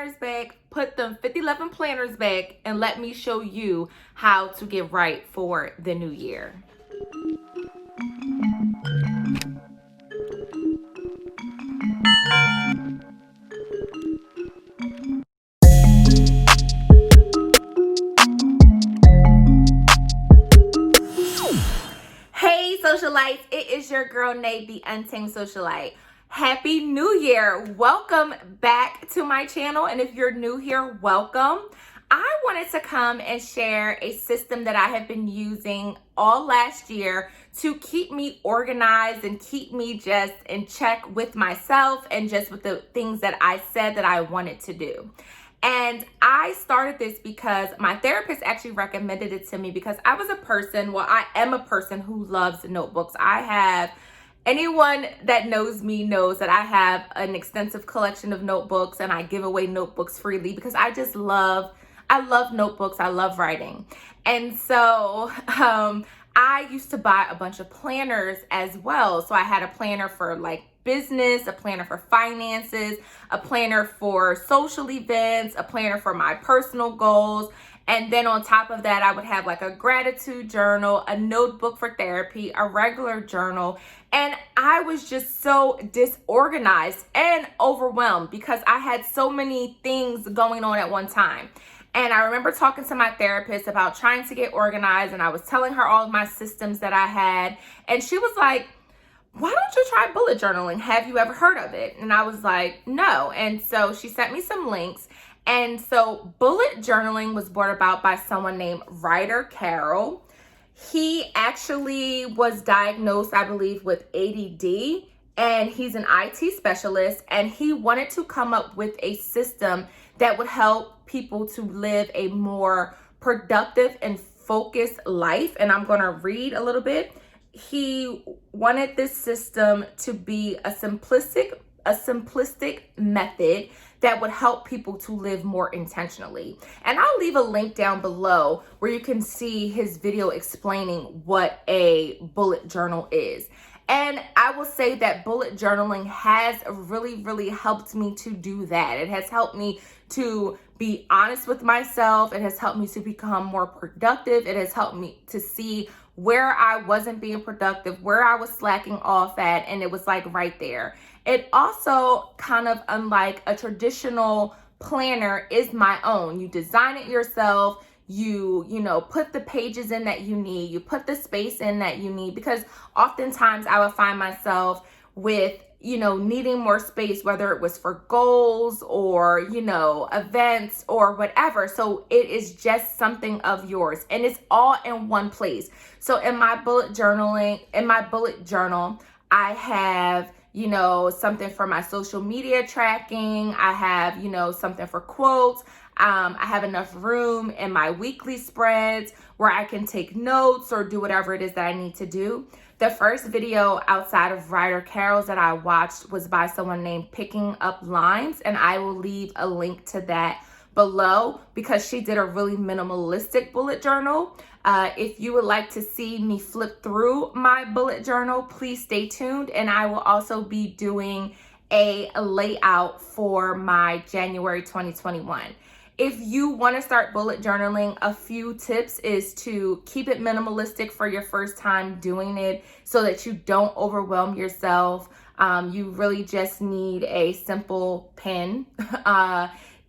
planners back, put them 5011 planners back, and let me show you how to get right for the new year. Hey socialites, it is your girl Nate, the Untamed Socialite. Happy New Year. Welcome back to my channel, and if you're new here, welcome. I wanted to come and share a system that I have been using all last year to keep me organized and keep me just in check with myself and just with the things that I said that I wanted to do. And I started this because my therapist actually recommended it to me because I was a person, well, I am a person who loves notebooks. Anyone that knows me knows that I have an extensive collection of notebooks, and I give away notebooks freely because I love notebooks. I love writing. And so I used to buy a bunch of planners as well. So I had a planner for like business, a planner for finances, a planner for social events, a planner for my personal goals. And then on top of that, I would have like a gratitude journal, a notebook for therapy, a regular journal. And I was just so disorganized and overwhelmed because I had so many things going on at one time. And I remember talking to my therapist about trying to get organized, and I was telling her all of my systems that I had. And she was like, why don't you try bullet journaling? Have you ever heard of it? And I was like, no. And so she sent me some links. And so bullet journaling was brought about by someone named Ryder Carroll. He actually was diagnosed, I believe, with ADD, and he's an IT specialist, and he wanted to come up with a system that would help people to live a more productive and focused life. And I'm going to read a little bit. He wanted this system to be a simplistic method that would help people to live more intentionally. And I'll leave a link down below where you can see his video explaining what a bullet journal is. And I will say that bullet journaling has really helped me to do that. It has helped me to be honest with myself. It has helped me to become more productive. It has helped me to see where I wasn't being productive, where I was slacking off at, and it was like right there. It also, kind of unlike a traditional planner, is my own. You design it yourself. You put the pages in that you need. You put the space in that you need, because oftentimes I would find myself with needing more space, whether it was for goals or, events or whatever. So it is just something of yours, and it's all in one place. So in my bullet journal, I have, something for my social media tracking. I have, something for quotes. I have enough room in my weekly spreads where I can take notes or do whatever it is that I need to do. The first video outside of Ryder Carroll's that I watched was by someone named Picking Up Lines, and I will leave a link to that below because she did a really minimalistic bullet journal. If you would like to see me flip through my bullet journal, please stay tuned, and I will also be doing a layout for my January 2021. If you want to start bullet journaling, a few tips is to keep it minimalistic for your first time doing it so that you don't overwhelm yourself. You really just need a simple pen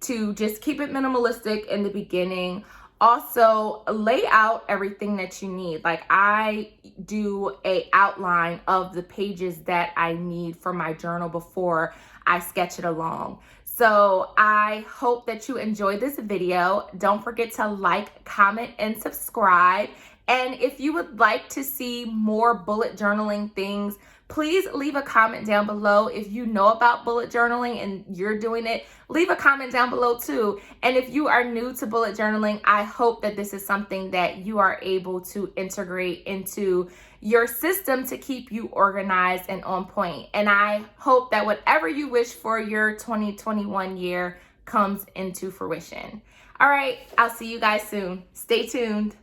to just keep it minimalistic in the beginning. Also, lay out everything that you need. Like, I do an outline of the pages that I need for my journal before I sketch it along. So I hope that you enjoy this video. Don't forget to like, comment, and subscribe. And if you would like to see more bullet journaling things, please leave a comment down below. If you know about bullet journaling and you're doing it, leave a comment down below too. And if you are new to bullet journaling, I hope that this is something that you are able to integrate into your system to keep you organized and on point. And I hope that whatever you wish for your 2021 year comes into fruition. All right, I'll see you guys soon. Stay tuned.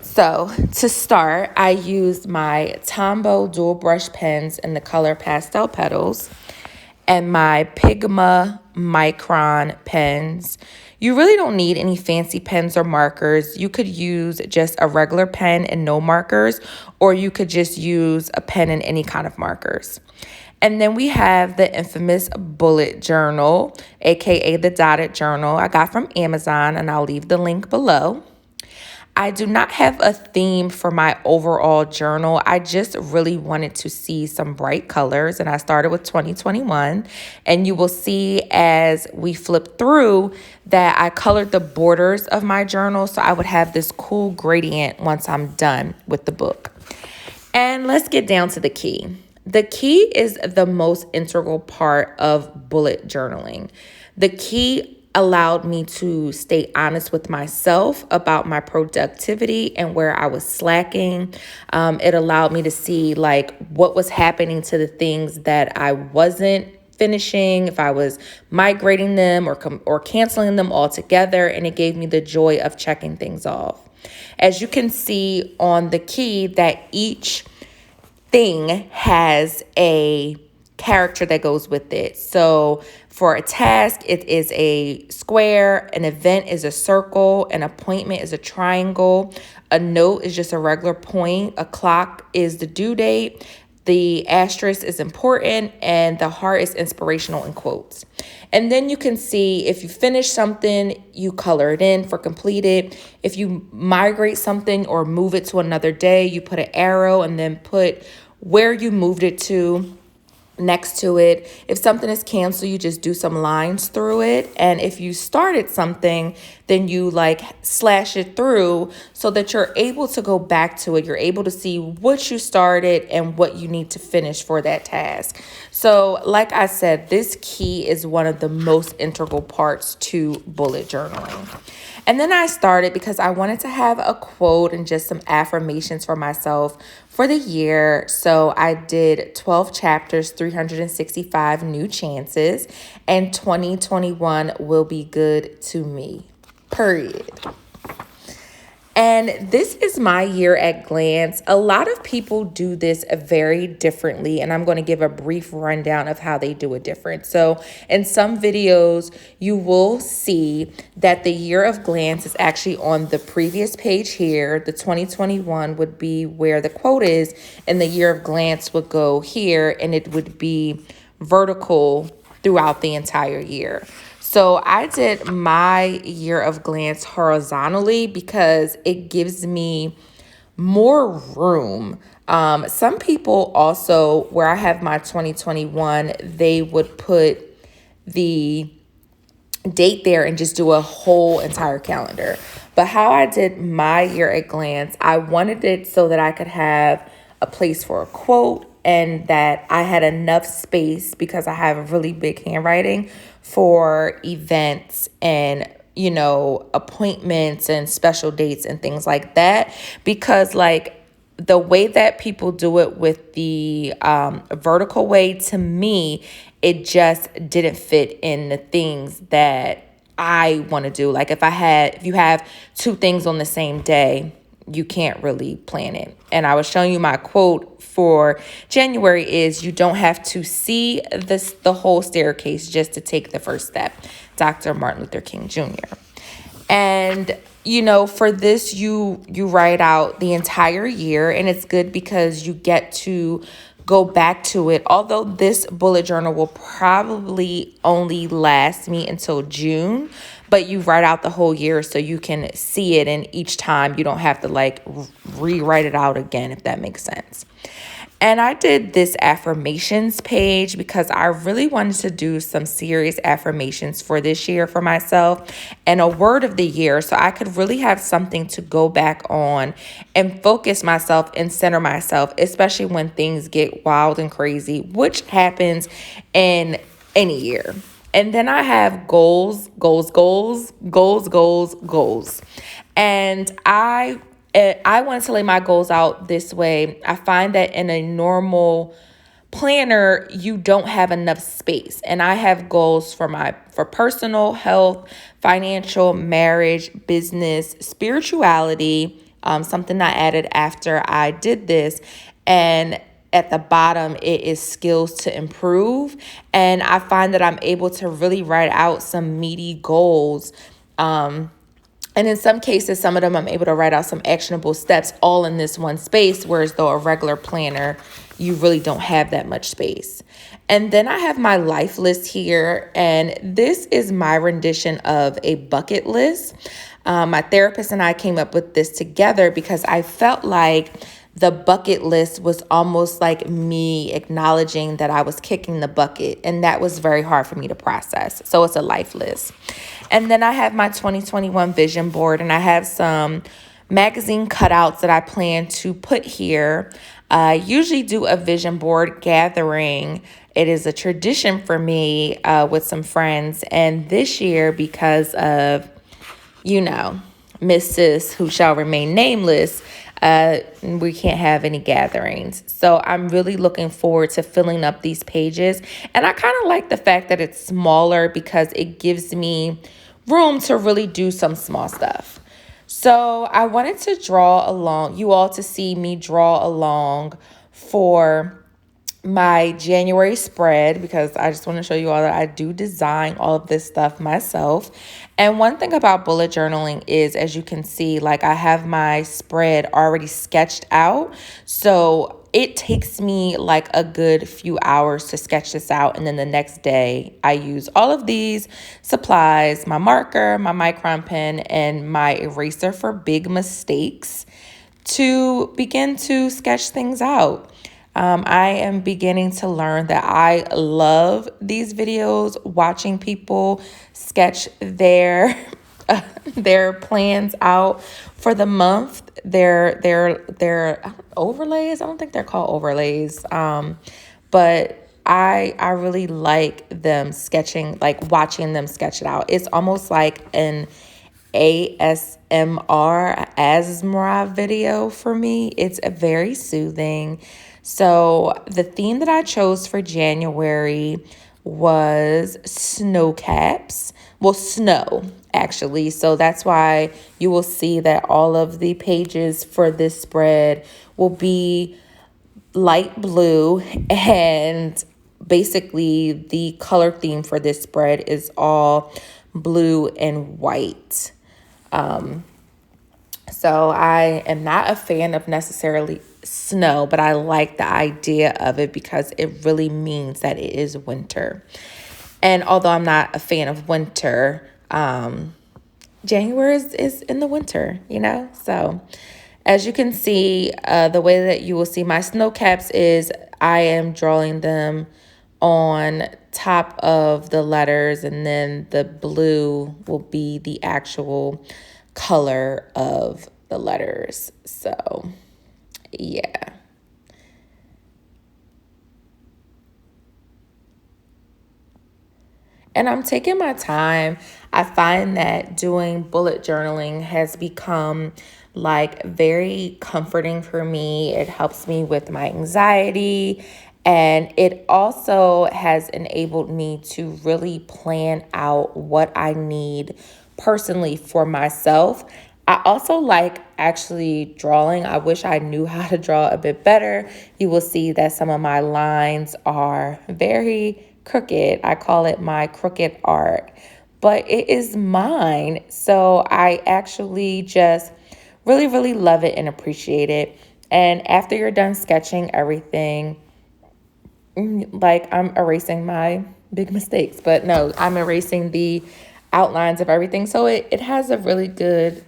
So to start, I used my Tombow dual brush pens in the color Pastel Petals. and my Pigma Micron pens. You really don't need any fancy pens or markers. You could use just a regular pen and no markers, or you could just use a pen and any kind of markers. And then we have the infamous bullet journal, aka the dotted journal I got from Amazon, and I'll leave the link below. I do not have a theme for my overall journal. I just really wanted to see some bright colors, and I started with 2021. And you will see as we flip through that I colored the borders of my journal so I would have this cool gradient once I'm done with the book. And let's get down to the key. The key is the most integral part of bullet journaling. The key allowed me to stay honest with myself about my productivity and where I was slacking. It allowed me to see like what was happening to the things that I wasn't finishing, if I was migrating them or canceling them altogether, and it gave me the joy of checking things off. As you can see on the key, that each thing has a character that goes with it. So for a task, it is a square, an event is a circle, an appointment is a triangle, a note is just a regular point, a clock is the due date, the asterisk is important, and the heart is inspirational in quotes. And then you can see if you finish something, you color it in for completed. If you migrate something or move it to another day, you put an arrow and then put where you moved it to next to it. If something is canceled, you just do some lines through it. And if you started something, then you like slash it through so that you're able to go back to it. You're able to see what you started and what you need to finish for that task. So like I said, this key is one of the most integral parts to bullet journaling. And then I started because I wanted to have a quote and just some affirmations for myself for the year. So I did 12 chapters, 365 new chances, and 2021 will be good to me. Period. And this is my year at glance. A lot of people do this very differently, and I'm going to give a brief rundown of how they do it different. So in some videos, you will see that the year of glance is actually on the previous page here. The 2021 would be where the quote is, and the year of glance would go here, and it would be vertical throughout the entire year. So I did my year of glance horizontally because it gives me more room. Some people also, where I have my 2021, they would put the date there and just do a whole entire calendar. But how I did my year at glance, I wanted it so that I could have a place for a quote and that I had enough space because I have a really big handwriting for events and, you know, appointments and special dates and things like that. Because like the way that people do it with the vertical way, to me, it just didn't fit in the things that I want to do. Like if you have two things on the same day, you can't really plan it. And I was showing you my quote for January is, you don't have to see the whole staircase just to take the first step. Dr. Martin Luther King Jr. And, you know, for this, you write out the entire year, and it's good because you get to go back to it. Although this bullet journal will probably only last me until June, but you write out the whole year so you can see it, and each time you don't have to like rewrite it out again, if that makes sense. And I did this affirmations page because I really wanted to do some serious affirmations for this year for myself and a word of the year, so I could really have something to go back on and focus myself and center myself, especially when things get wild and crazy, which happens in any year. And then I have goals. And I want to lay my goals out this way. I find that in a normal planner, you don't have enough space. And I have goals for personal health, financial, marriage, business, spirituality, something I added after I did this, and at the bottom, it is skills to improve. And I find that I'm able to really write out some meaty goals. And in some cases, some of them I'm able to write out some actionable steps all in this one space, whereas though a regular planner, you really don't have that much space. And then I have my life list here, and this is my rendition of a bucket list. My therapist and I came up with this together because I felt like the bucket list was almost like me acknowledging that I was kicking the bucket, and that was very hard for me to process. So it's a life list. And then I have my 2021 vision board, and I have some magazine cutouts that I plan to put here. I usually do a vision board gathering. It is a tradition for me with some friends. And this year, because of, Mrs. who shall remain nameless, we can't have any gatherings. So I'm really looking forward to filling up these pages. And I kind of like the fact that it's smaller because it gives me room to really do some small stuff. So I wanted to draw along, you all to see me draw along for my January spread, because I just want to show you all that I do design all of this stuff myself. And one thing about bullet journaling is, as you can see, like I have my spread already sketched out. So it takes me like a good few hours to sketch this out. And then the next day I use all of these supplies, my marker, my Micron pen, and my eraser for big mistakes to begin to sketch things out. I am beginning to learn that I love these videos, watching people sketch their their plans out for the month, their overlays. I don't think they're called overlays, but I really like them sketching, like watching them sketch it out. It's almost like an ASMR video for me. It's a very soothing. So the theme that I chose for January was snow caps. Well, snow, actually. So that's why you will see that all of the pages for this spread will be light blue, and basically the color theme for this spread is all blue and white. So I am not a fan of necessarily snow, but I like the idea of it because it really means that it is winter. And although I'm not a fan of winter, January is in the winter, So as you can see, the way that you will see my snow caps is I am drawing them on top of the letters, and then the blue will be the actual color of the letters. So yeah. And I'm taking my time. I find that doing bullet journaling has become like very comforting for me. It helps me with my anxiety, and it also has enabled me to really plan out what I need personally for myself. I also like actually drawing. I wish I knew how to draw a bit better. You will see that some of my lines are very crooked. I call it my crooked art, but it is mine. So I actually just really, really love it and appreciate it. And after you're done sketching everything, like I'm erasing my big mistakes, but no, I'm erasing the outlines of everything. So it has a really good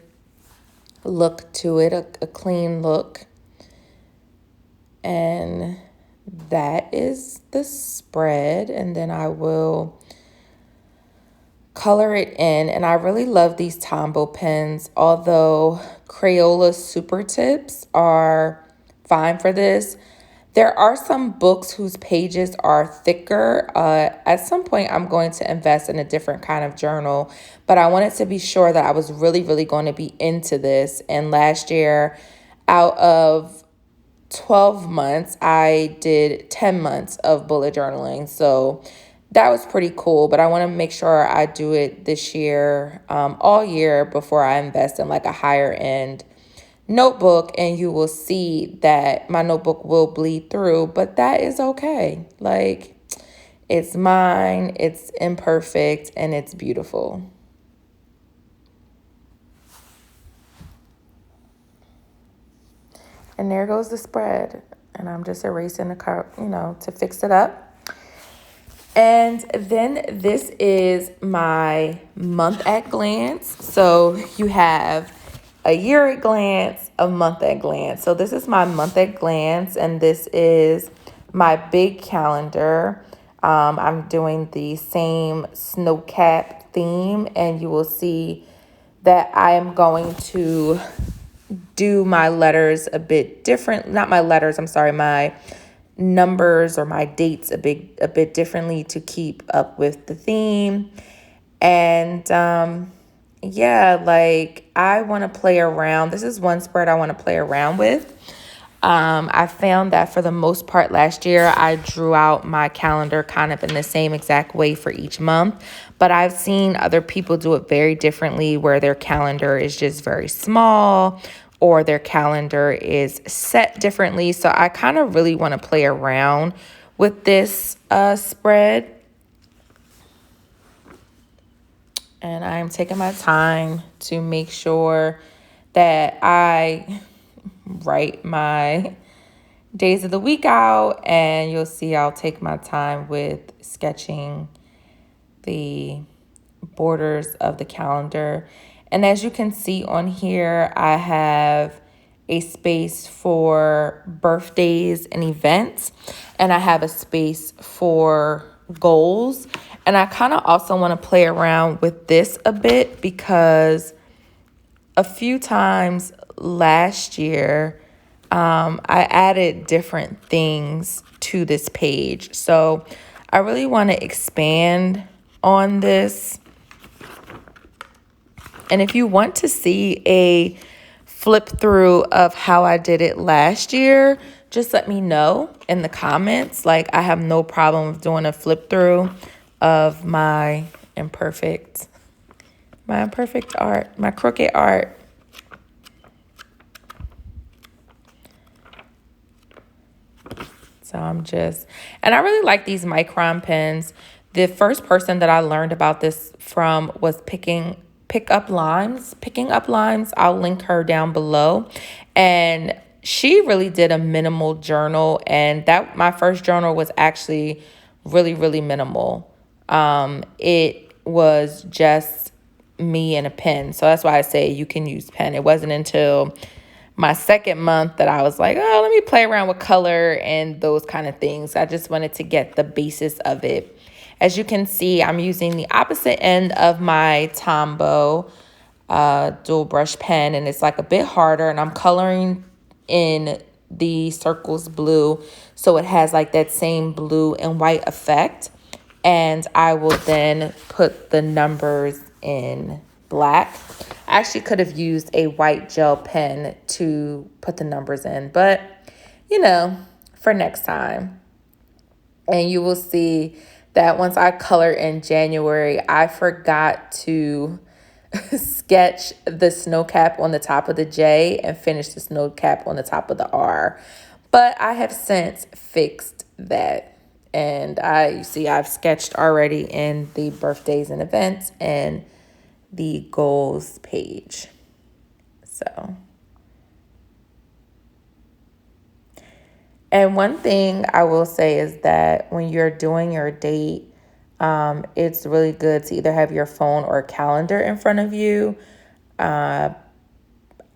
look to it, a clean look. And that is the spread. And then I will color it in. And I really love these Tombow pens, although Crayola Super Tips are fine for this. There are some books whose pages are thicker. At some point, I'm going to invest in a different kind of journal, but I wanted to be sure that I was really, really going to be into this. And last year, out of 12 months, I did 10 months of bullet journaling. So that was pretty cool, but I want to make sure I do it this year, all year, before I invest in like a higher end notebook, and you will see that my notebook will bleed through, but that is okay. Like, it's mine, it's imperfect, and it's beautiful. And there goes the spread. And I'm just erasing the car, to fix it up. And then this is my month at glance. So you have a year at glance, a month at glance. So this is my month at glance, and this is my big calendar. I'm doing the same snow cap theme, and you will see that I am going to do my letters a bit different. Not my letters, I'm sorry, my numbers or my dates a bit differently to keep up with the theme. And yeah, like I want to play around. This is one spread I want to play around with. I found that for the most part last year, I drew out my calendar kind of in the same exact way for each month. But I've seen other people do it very differently, where their calendar is just very small or their calendar is set differently. So I kind of really want to play around with this spread. And I'm taking my time to make sure that I write my days of the week out, and you'll see I'll take my time with sketching the borders of the calendar. And as you can see on here, I have a space for birthdays and events, and I have a space for goals. And I kind of also want to play around with this a bit, because a few times last year, I added different things to this page. So I really want to expand on this. And if you want to see a flip through of how I did it last year, just let me know in the comments. Like, I have no problem with doing a flip through of my imperfect art, my crooked art. So and I really like these Micron pens. The first person that I learned about this from was Picking Up Limes. I'll link her down below. And she really did a minimal journal, and that my first journal was actually really, really minimal. It was just me and a pen. So that's why I say you can use pen. It wasn't until my second month that I was like, oh, let me play around with color and those kind of things. I just wanted to get the basis of it. As you can see, I'm using the opposite end of my Tombow dual brush pen, and it's like a bit harder, and I'm coloring in the circles blue, so it has like that same blue and white effect. And I will then put the numbers in black. I actually could have used a white gel pen to put the numbers in, but for next time. And you will see that once I color in January, I forgot to sketch the snow cap on the top of the J and finish the snow cap on the top of the R. But I have since fixed that. And I've sketched already in the birthdays and events and the goals page. So, and one thing I will say is that when you're doing your date, it's really good to either have your phone or a calendar in front of you.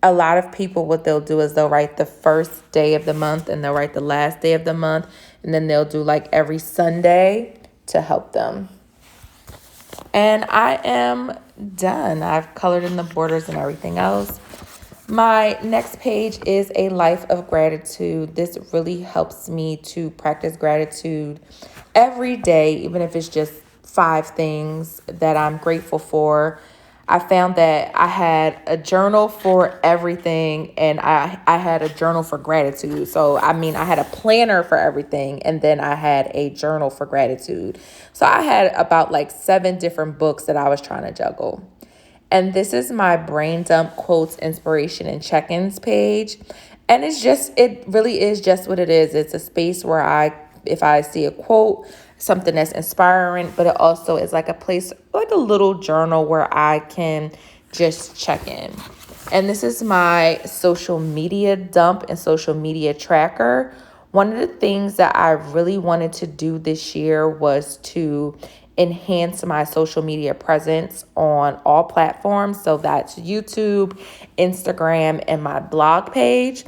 A lot of people, what they'll do is they'll write the first day of the month and they'll write the last day of the month, and then they'll do like every Sunday to help them. And I am done. I've colored in the borders and everything else. My next page is a life of gratitude. This really helps me to practice gratitude every day, even if it's just 5 things that I'm grateful for. I found that I had a journal for everything, and I had a journal for gratitude. So, I had a planner for everything, and then I had a journal for gratitude. So I had about like 7 different books that I was trying to juggle. And this is my brain dump quotes, inspiration, and check-ins page. And it really is just what it is. It's a space where if I see a quote, something that's inspiring, but it also is like a place, like a little journal where I can just check in. And this is my social media dump and social media tracker. One of the things that I really wanted to do this year was to enhance my social media presence on all platforms. So that's YouTube, Instagram, and my blog page.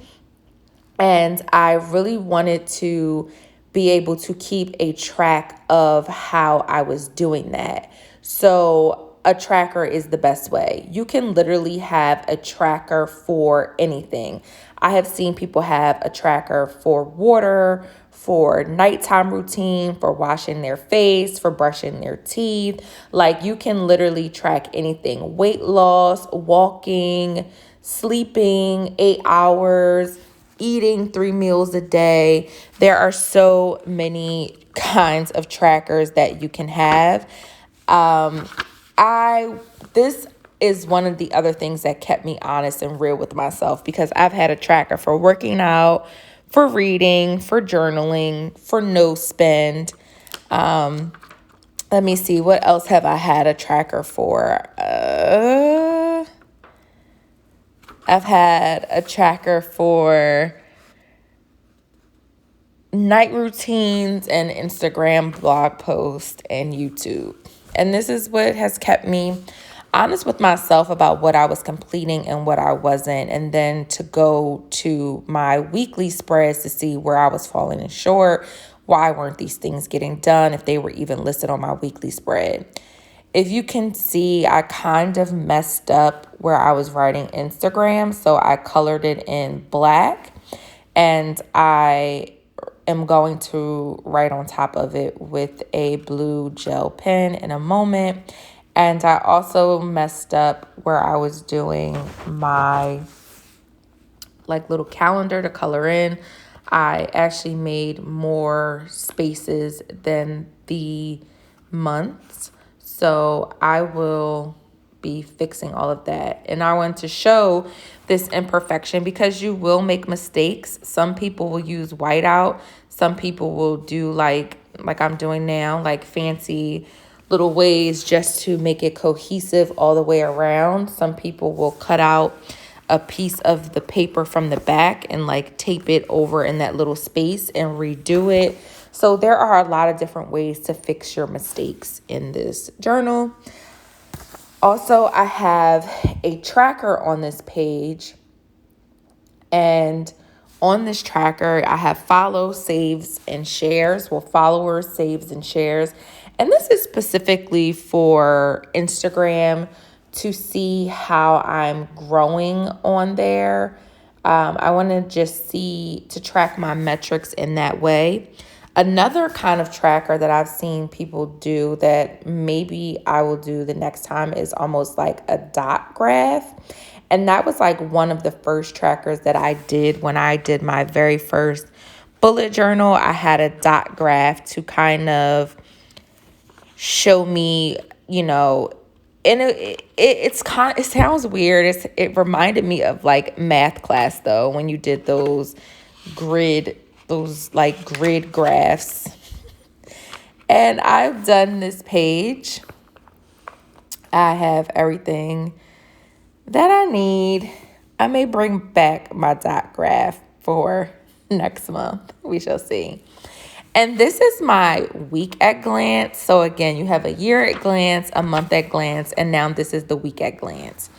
And I really wanted to be able to keep a track of how I was doing that. So a tracker is the best way. You can literally have a tracker for anything. I have seen people have a tracker for water, for nighttime routine, for washing their face, for brushing their teeth. Like, you can literally track anything. Weight loss, walking, sleeping 8 hours, eating 3 meals a day. There are so many kinds of trackers that you can have. This is one of the other things that kept me honest and real with myself, because I've had a tracker for working out, for reading, for journaling, for no spend. Let me see, what else have I had a tracker for? I've had a tracker for night routines and Instagram blog posts and YouTube. And this is what has kept me honest with myself about what I was completing and what I wasn't. And then to go to my weekly spreads to see where I was falling short. Why weren't these things getting done if they were even listed on my weekly spread? If you can see, I kind of messed up where I was writing Instagram. So I colored it in black, and I am going to write on top of it with a blue gel pen in a moment. And I also messed up where I was doing my like little calendar to color in. I actually made more spaces than the months. So I will be fixing all of that. And I want to show this imperfection because you will make mistakes. Some people will use whiteout. Some people will do like I'm doing now, like fancy little ways just to make it cohesive all the way around. Some people will cut out a piece of the paper from the back and like tape it over in that little space and redo it. So there are a lot of different ways to fix your mistakes in this journal. Also, I have a tracker on this page, and on this tracker, I have follow, saves, and shares. Well, followers, saves, and shares. And this is specifically for Instagram to see how I'm growing on there. I want to just to track my metrics in that way. Another kind of tracker that I've seen people do that maybe I will do the next time is almost like a dot graph. And that was like one of the first trackers that I did when I did my very first bullet journal. I had a dot graph to kind of show me, and it sounds weird. It reminded me of like math class though, when you did those grid graphs. And I've done this page. I have everything that I need. I may bring back my dot graph for next month. We shall see. And this is my week at glance. So again, you have a year at glance, a month at glance, and now this is the week at glance.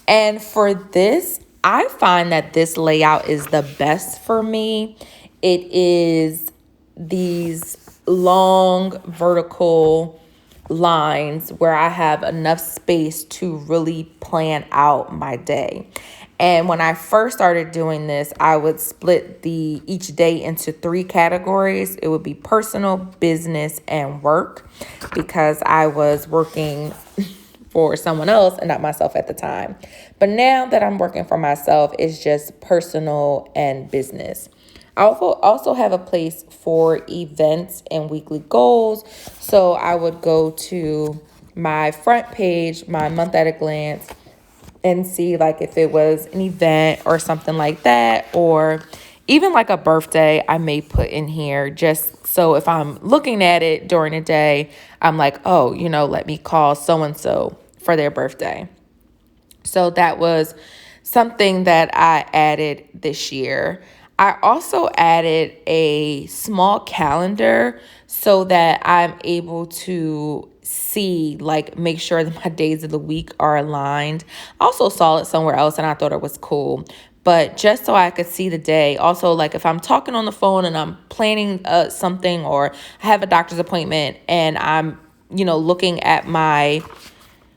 And for this, I find that this layout is the best for me. It is these long vertical lines where I have enough space to really plan out my day. And when I first started doing this, I would split each day into 3 categories. It would be personal, business, and work, because I was working for someone else and not myself at the time. But now that I'm working for myself, it's just personal and business. I also have a place for events and weekly goals. So I would go to my front page, my month at a glance, and see like if it was an event or something like that, or even like a birthday I may put in here, just so if I'm looking at it during the day, I'm like, oh, let me call so-and-so for their birthday. So that was something that I added this year. I also added a small calendar so that I'm able to see, like, make sure that my days of the week are aligned. I also saw it somewhere else and I thought it was cool. But just so I could see the day. Also, like if I'm talking on the phone and I'm planning something, or I have a doctor's appointment and I'm, looking at my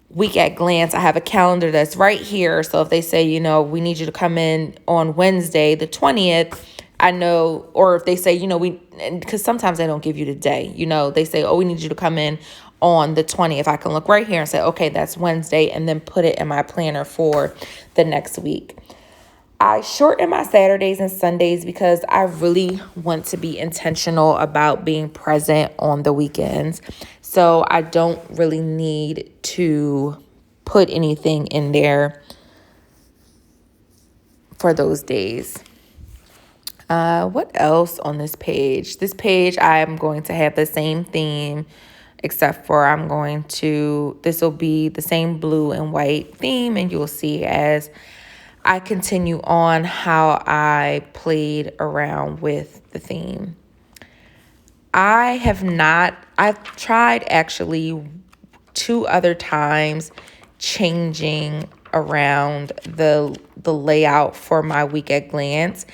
week at glance, I have a calendar that's right here. So if they say, we need you to come in on Wednesday, the 20th, I know, or if they say, because sometimes they don't give you the day, they say, oh, we need you to come in on the 20th. I can look right here and say, okay, that's Wednesday, and then put it in my planner for the next week. I shorten my Saturdays and Sundays because I really want to be intentional about being present on the weekends. So I don't really need to put anything in there for those days. What else on this page? This page, I'm going to have the same theme, except for this will be the same blue and white theme, and you'll see as I continue on how I played around with the theme. I've tried actually 2 other times changing around the layout for my week at glance.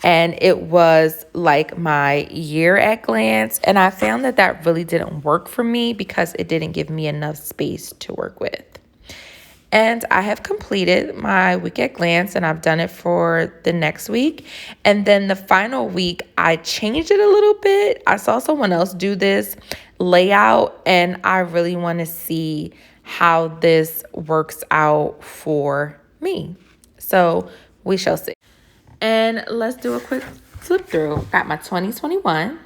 And it was like my year at glance. And I found that really didn't work for me because it didn't give me enough space to work with. And I have completed my week at glance, and I've done it for the next week. And then the final week, I changed it a little bit. I saw someone else do this layout, and I really want to see how this works out for me. So we shall see. And let's do a quick flip through. Got my 2021,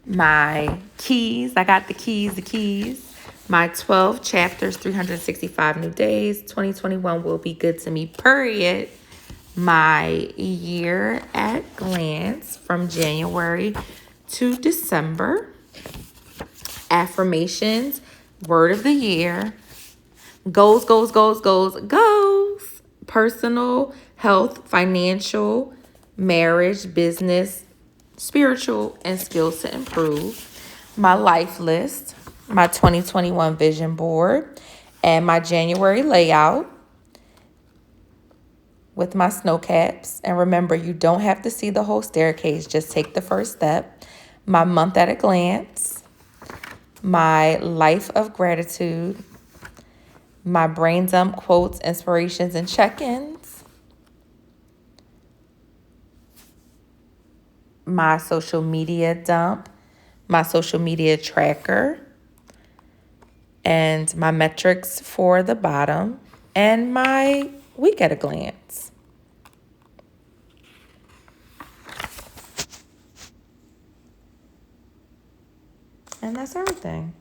my keys. I got the keys. My 12 chapters, 365 new days. 2021 will be good to me, period. My year at glance from January to December. Affirmations, word of the year. Goals. Personal, health, financial, marriage, business, spiritual, and skills to improve. My life list, my 2021 vision board, and my January layout with my snow caps. And remember, you don't have to see the whole staircase, just take the first step. My month at a glance, my life of gratitude, my brain dump quotes, inspirations, and check-ins, my social media dump, my social media tracker, and my metrics for the bottom, and my week at a glance. And that's everything.